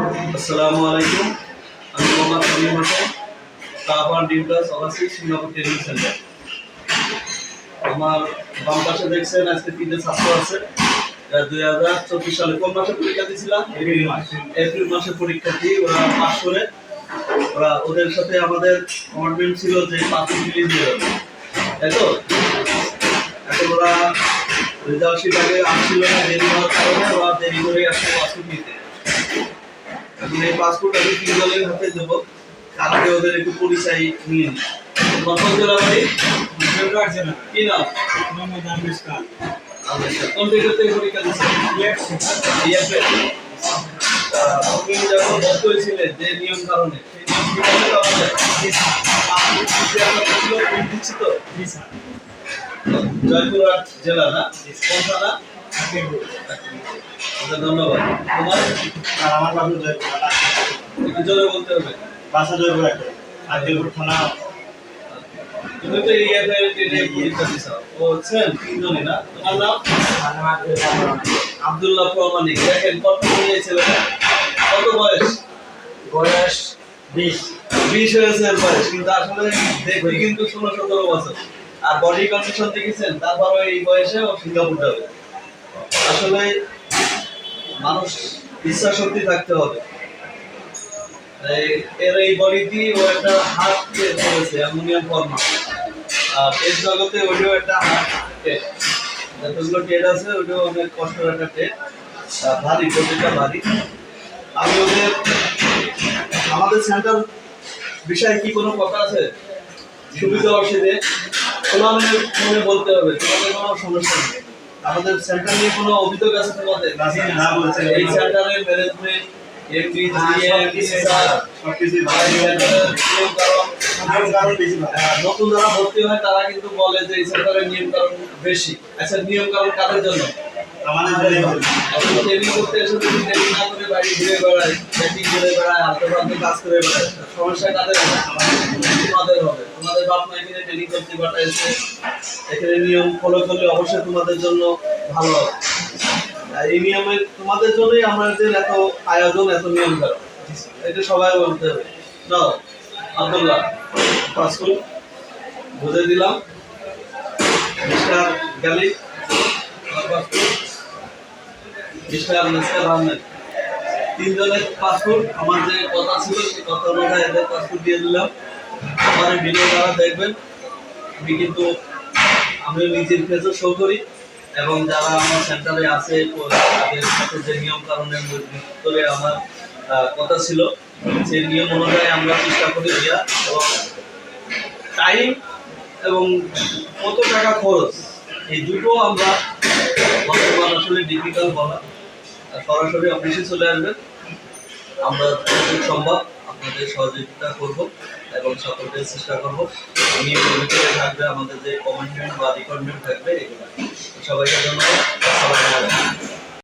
আসসালামু আলাইকুম। আমি মোহাম্মদ সামিম হোসেন, তারপর ডিপ্লাস ওভারসিজ সিঙ্গাপুর ট্রেনিং সেন্টার। আমার বাম পাশে দেখছেন আজকে 3টে ছাত্র আছে। 2024 সালে কোন মাসে পরীক্ষা দিয়েছিলাম? এপ্রিল মাসে পরীক্ষা দিয়ে ওরা পাস করে ওদের সাথে আমাদের কমিটমেন্ট ছিল যে 5 রিলিজ দিয়ে দেবে, তাই তো? এখন ওরা রেজাল্ট শিট আগে আসছিল না, দেরি হওয়ার কারণে ওরা দেরি করে আসছে পাসপোর্ট নিতে। এখন এই পাসপোর্ট আমি তিনজনের হাতে দেবো, তার আগে ওদের একটু পরিচয় নিয়ে নিই। কত জেলা বাড়ি? কি নাম? কম্পিউটার থেকে পরীক্ষা দিচ্ছে। আপনি যখন ভর্তি হয়েছিলেন যে নিয়ম কারণে সেই নিয়ম দিচ্ছি তো। জয়পুরহাট জেলা না, কোন থানা? ধন্যবাদ। তোমার? আমার বাসা জয়পুরহাট। একটু জোরে বলতে হবে। বাসা জয়পুরহাট আর জয়পুর থানা। তুমি তো এই এফআইআর ট্রেনে পরীক্ষা দিছো। ও হচ্ছেন তিনজনই না? তোমার নাম? আব্দুল্লাহ প্রমাণিক। দেখেন কত নিয়েছিল, কত বয়স? বয়স 20 হয়েছে বয়স, কিন্তু আসলে দেখি কিন্তু 16-17 বছর। আর বডি কন্ডিশন দেখেছেন, তারপরে এই বয়সে ও সিঙ্গাপুর যাবে। আসলে মানুষ ইচ্ছা শক্তি থাকতে হবে। এর এই বডি দিয়ে ও একটা হার্ট করেছে, অ্যামোনিয়াম ফর্মা। আর টেট জগতে ওইটাও একটা হার্ট টেট। যতগুলো টেট আছে ওইটাও অনেক কষ্টের একটা টেট, ভারী, প্রতিটা ভারী। আমি আমাদের সেন্টার বিষয়ে কি কোনো কথা আছে? সুবিধা অসুবিধে খোলা মনে বলতে হবে, তোমাদের কোনো সমস্যা নেই। আমাদের সেন্টার নিয়ে কোনো অভিযোগ আছে তোমাদের? না বলছেন এই সেন্টারের ম্যানেজমেন্ট, এমডি, নতুন যারা ভর্তি হয় তারা কিন্তু বলে যে এই সেন্টারের নিয়ম কারণ বেশি। আচ্ছা, নিয়ম কারণ কাদের জন্য? ট্রেনিং করতে এসে যদি ট্রেনিং না করে বাড়ি ঘুরে বেড়ায়, ব্যাটিং করে বেড়ায়, হাতে হাতে কাজ করে বেড়ায়, সমস্যা কাদের হবে? তোমাদের হবে। তোমাদের বাপ মা এখানে ট্রেনিং করতে পাঠাইছে, এখানে নিয়ম ফলো করলে অবশ্যই তোমাদের জন্য ভালো হবে। এই নিয়মে তোমাদের জন্যই আমাদের এত আয়োজন, এত নিয়ম করা, এটা সবাই বলতে হবে। নাও আব্দুল্লাহ, পাস করুন, বুঝে দিলাম। মিস্টার গালি, মিস্টার মিস্টার আহমেদ, তিনজনের পাসপোর্ট আমার যে কথা ছিল সেই কথা অনুযায়ী এদের পাসপোর্ট দিয়ে দিলাম। আমার ভিডিও যারা দেখবেন, আমি নিজের পেজও শো করি, এবং যারা আমার সেন্টারে আছে তাদের সাথে যে নিয়ম কারণের ভিতরে আমার কথা ছিল সেই নিয়ম অনুযায়ী আমরা চেষ্টা করি দেওয়া। এবং টাইম এবং কত টাকা খরচ, এই দুটো আমরা বর্তমান আসলে ডিফিকাল্ট বলা। সরাসরি অফিসে চলে আসবেন, আমরা যতটুকু সম্ভব আপনাদের সহযোগিতা করব এবং সকলের চেষ্টা করবো। নিয়মের ভিতরে থাকবে আমাদের যে কমিটমেন্ট বা রিকোয়ারমেন্ট থাকবে এগুলো। সবাইকে ধন্যবাদ।